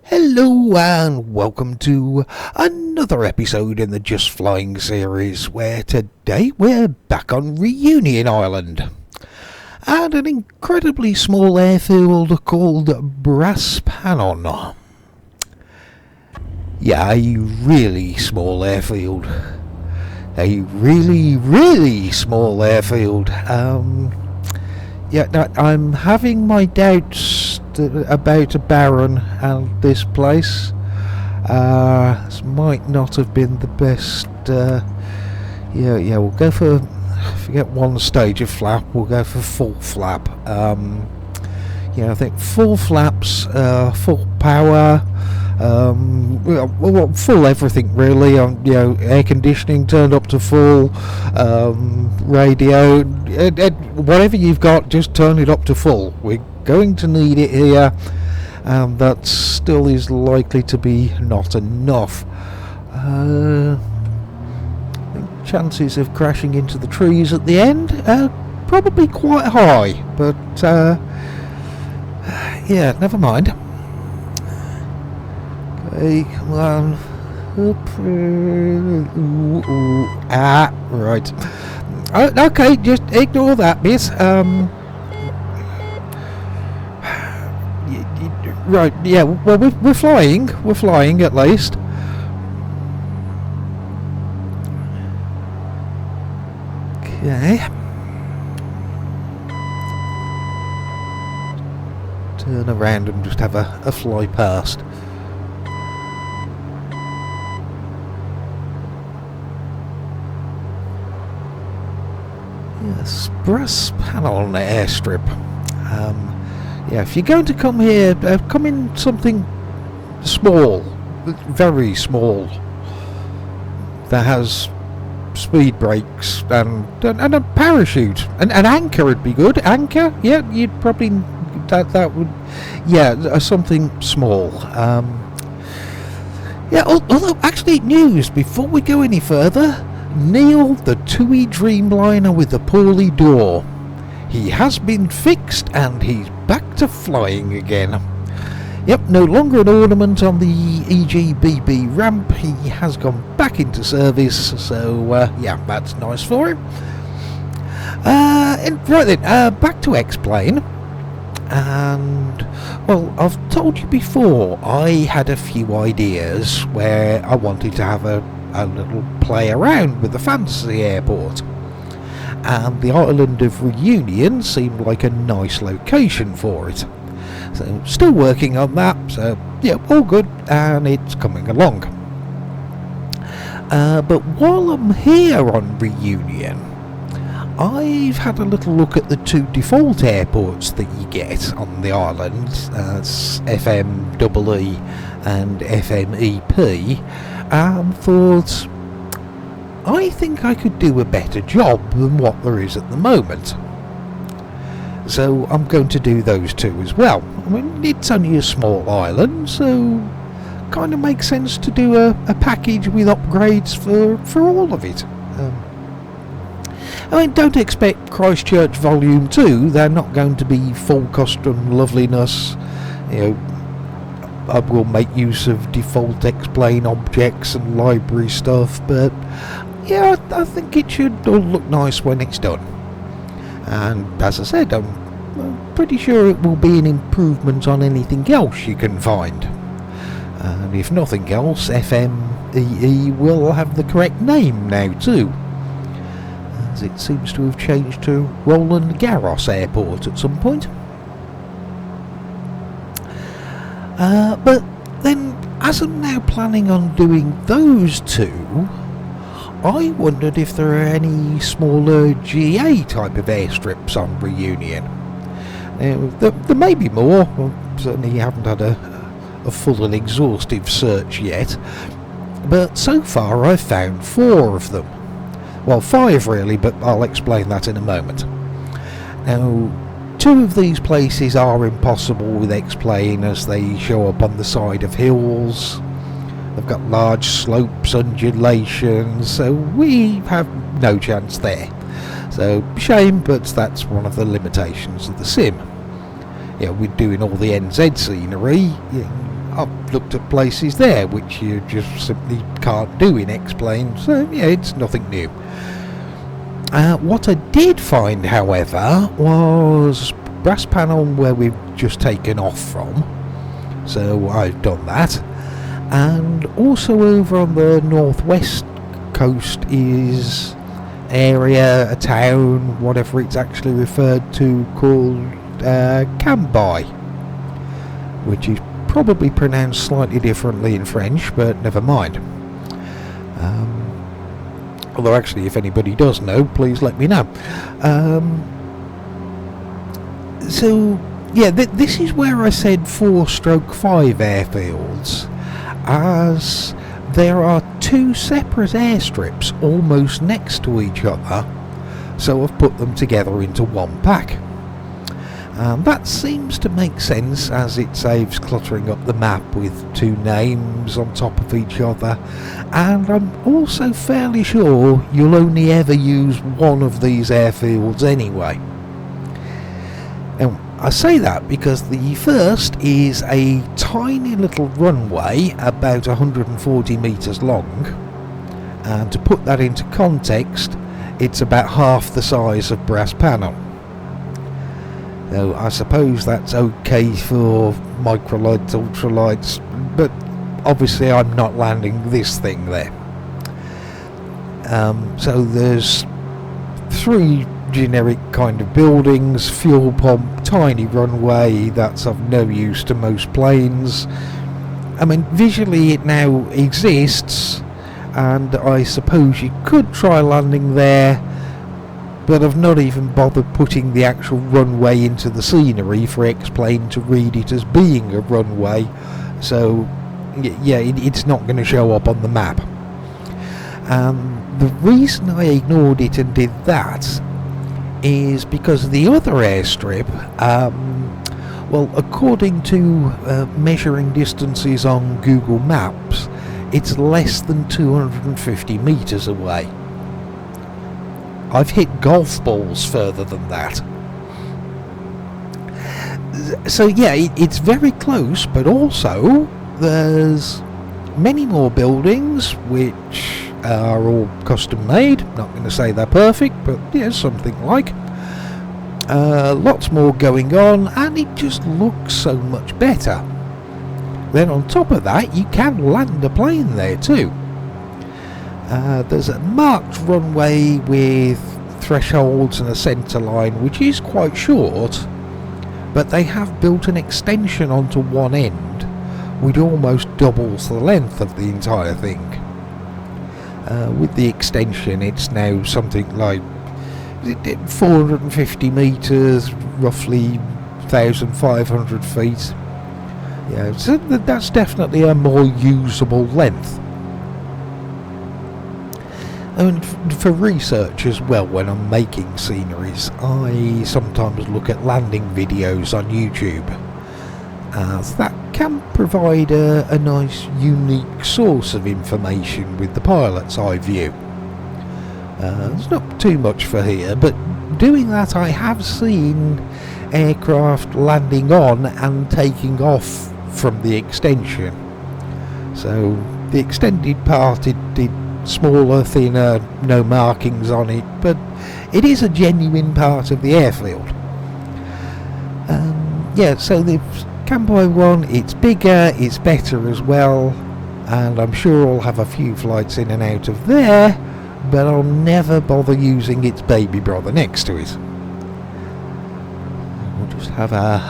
Hello and welcome to another episode in the Just Flying series, where today we're back on Reunion Island at an incredibly small airfield called Braspanon. Yeah, a really small airfield. A really small airfield. I'm having my doubts about Baron and this place. This might not have been the best. We'll go for, forget one stage of flap, we'll go for full flap. I think full flaps, full power, full everything really. Air conditioning turned up to full, radio, whatever you've got, just turn it up to full. We're going to need it here, and that still is likely to be not enough. I think chances of crashing into the trees at the end are probably quite high, but never mind. Okay, come on. Right. Okay, just ignore that bit. Right, yeah, well, we're flying at least. Okay. Turn around and just have a fly past. Yes, Braspanon airstrip. If you're going to come here, come in something small, very small, that has speed brakes and a parachute. An anchor would be good. Anchor? Yeah, you'd probably that would. Yeah, something small. Although actually, news before we go any further. Neil, the TUI Dreamliner with the poorly door. He has been fixed and he's back to flying again. Yep, no longer an ornament on the EGBB ramp. He has gone back into service, so that's nice for him. Back to X-Plane. And, well, I've told you before, I had a few ideas where I wanted to have a little play around with the fantasy airport. And the island of Reunion seemed like a nice location for it. So, still working on that, so, all good, and it's coming along. But while I'm here on Reunion, I've had a little look at the two default airports that you get on the island. That's FMEE and FMEP, and thought, I think I could do a better job than what there is at the moment. So I'm going to do those two as well. I mean, it's only a small island, so kind of makes sense to do a package with upgrades for all of it. Don't expect Christchurch Volume 2. They're not going to be full custom loveliness. I will make use of default X-Plane objects and library stuff, but I think it should all look nice when it's done. And as I said, I'm pretty sure it will be an improvement on anything else you can find. And if nothing else, FMEE will have the correct name now too, as it seems to have changed to Roland Garros Airport at some point. But then, as I'm now planning on doing those two, I wondered if there are any smaller GA type of airstrips on Reunion. There may be more. Well, certainly haven't had a full and exhaustive search yet. But so far I've found 4 of them. Well, 5 really, but I'll explain that in a moment. Now, 2 of these places are impossible with X-Plane, as they show up on the side of hills. They've got large slopes, undulations, so we have no chance there. So, shame, but that's one of the limitations of the sim. We're doing all the NZ scenery. I've looked at places there which you just simply can't do in X-Plane, so yeah, it's nothing new. What I did find, however, was Brass Panel where we've just taken off from, so I've done that, and also over on the northwest coast is area, a town, whatever it's actually referred to, called Cambrai, which is probably pronounced slightly differently in French, but never mind. Although actually, if anybody does know, please let me know. So yeah, this is where I said 4/5 airfields, as there are two separate airstrips almost next to each other, so I've put them together into one pack. That seems to make sense, as it saves cluttering up the map with two names on top of each other, and I'm also fairly sure you'll only ever use one of these airfields anyway. And I say that because the first is a tiny little runway about 140 metres long, and to put that into context, it's about half the size of Brass Panel. Now, I suppose that's okay for microlights, ultralights, but obviously I'm not landing this thing there. So there's three generic kind of buildings: fuel pump, tiny runway that's of no use to most planes. I mean, visually it now exists, and I suppose you could try landing there, but I've not even bothered putting the actual runway into the scenery for X-Plane to read it as being a runway, so yeah, it's not going to show up on the map. The reason I ignored it and did that is because the other airstrip, well, according to measuring distances on Google Maps, it's less than 250 metres away. I've hit golf balls further than that. So yeah, it's very close, but also there's many more buildings which are all custom made. Not going to say they're perfect, but yeah, something like. Lots more going on, and it just looks so much better. Then on top of that, you can land a plane there too. There's a marked runway with thresholds and a centre line, which is quite short, but they have built an extension onto one end which almost doubles the length of the entire thing. With the extension, it's now something like 450 metres, roughly 1,500 feet. Yeah, so that's definitely a more usable length. And for research as well, when I'm making sceneries, I sometimes look at landing videos on YouTube, as that can provide a nice unique source of information with the pilot's eye view. There's not too much for here, but doing that I have seen aircraft landing on and taking off from the extension. So the extended part, it smaller, thinner, no markings on it, but it is a genuine part of the airfield. Yeah, so the Cambrai one, it's bigger, it's better as well, and I'm sure I'll have a few flights in and out of there, but I'll never bother using its baby brother next to it. We'll just have a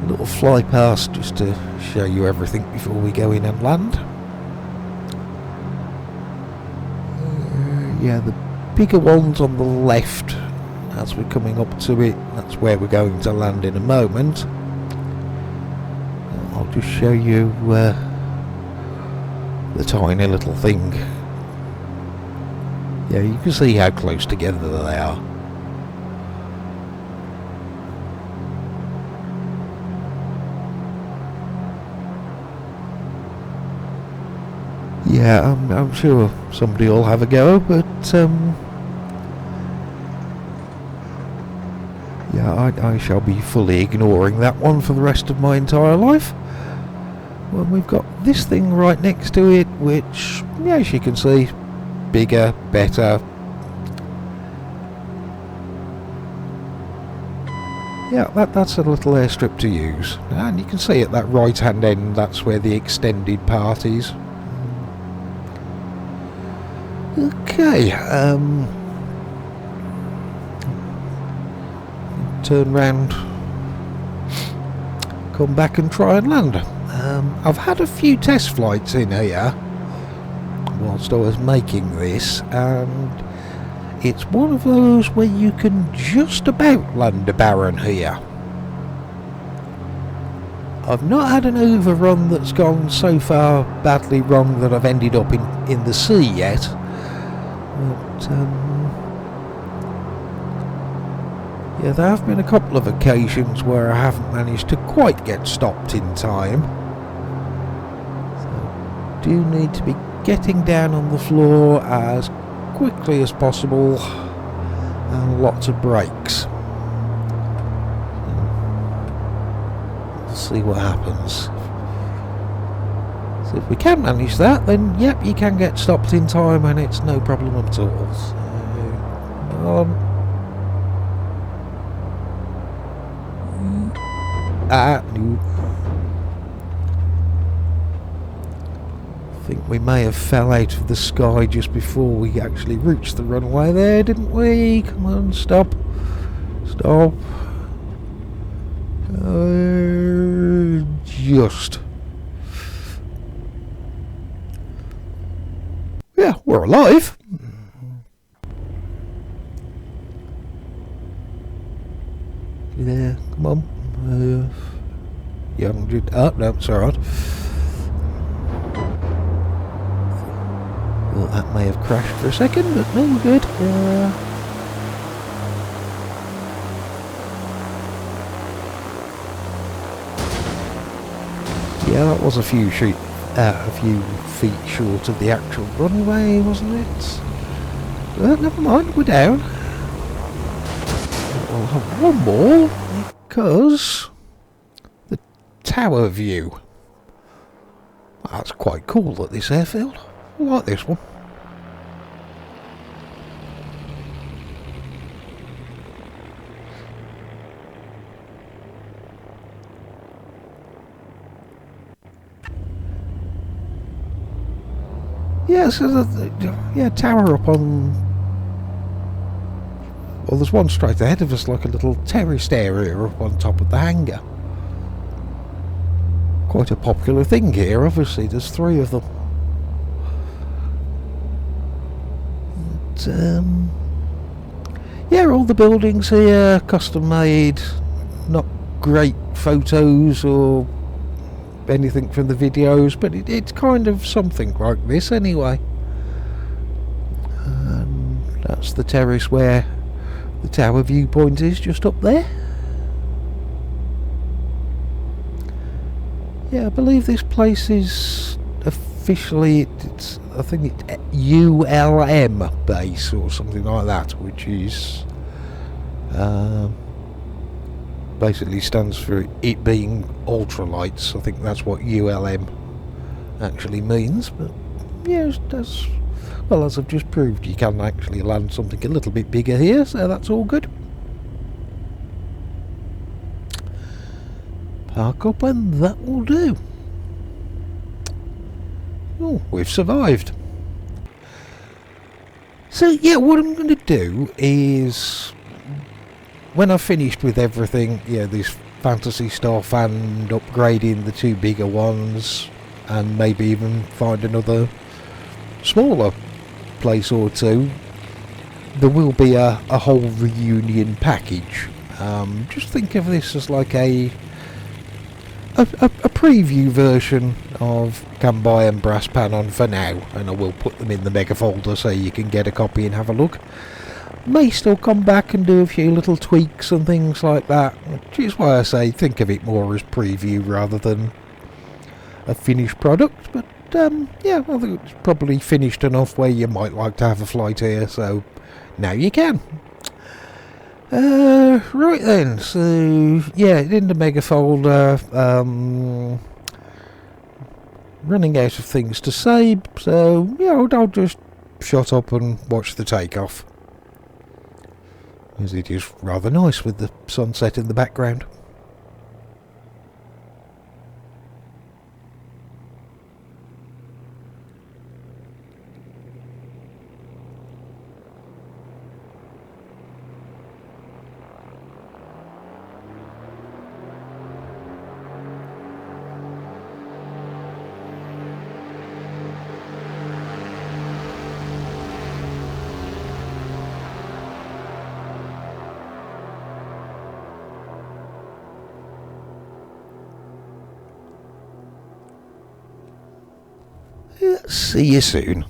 little fly past just to show you everything before we go in and land. Yeah, the bigger ones on the left as we're coming up to it, that's where we're going to land in a moment. I'll just show you the tiny little thing. Yeah, you can see how close together they are. Yeah, I'm sure somebody will have a go, but Yeah, I shall be fully ignoring that one for the rest of my entire life. Well, we've got this thing right next to it, which, yeah, as you can see, bigger, better. Yeah, that's a little airstrip to use. And you can see at that right-hand end, that's where the extended part is. Okay, turn round, come back and try and land. I've had a few test flights in here whilst I was making this, and it's one of those where you can just about land a Baron here. I've not had an overrun that's gone so far badly wrong that I've ended up in the sea yet, but yeah, there have been a couple of occasions where I haven't managed to quite get stopped in time. So, do need to be getting down on the floor as quickly as possible, and lots of brakes. We'll see what happens. So if we can manage that, then yep, you can get stopped in time and it's no problem at all. So, on. No. I think we may have fell out of the sky just before we actually reached the runway there, didn't we? Come on, stop. Stop. Just. Yeah, we're alive. Yeah, come on. You haven't did. Oh, no, it's alright. Well, that may have crashed for a second, but no, we're good. Yeah, that was a few feet short of the actual runway, wasn't it? Well, never mind, we're down. We'll have one more, because the tower view. That's quite cool at this airfield. I like this one. Yeah, so tower up on. Well, there's one straight ahead of us, like a little terraced area up on top of the hangar. Quite a popular thing here, obviously, there's 3 of them. But, yeah, all the buildings here, custom made, not great photos or anything from the videos, but it's kind of something like this anyway. And that's the terrace where the tower viewpoint is, just up there. Yeah, I believe this place is officially, I think it's ULM base or something like that, which is basically stands for it being ultralights. I think that's what ULM actually means. But yeah, well, as I've just proved, you can actually land something a little bit bigger here, so that's all good. Park up and that will do. Oh, we've survived. So yeah, what I'm going to do is, when I've finished with everything, yeah, this fantasy stuff and upgrading the 2 bigger ones, and maybe even find another smaller place or 2, there will be a whole reunion package. Just think of this as like a preview version of Kanbai and Brass Panon for now, and I will put them in the mega folder so you can get a copy and have a look. May still come back and do a few little tweaks and things like that, which is why I say think of it more as preview rather than a finished product. But yeah, I think it's probably finished enough where you might like to have a flight here, so now you can. Right then, so yeah, in the mega folder, running out of things to say, so yeah, I'll just shut up and watch the takeoff, as it is rather nice with the sunset in the background. See you soon.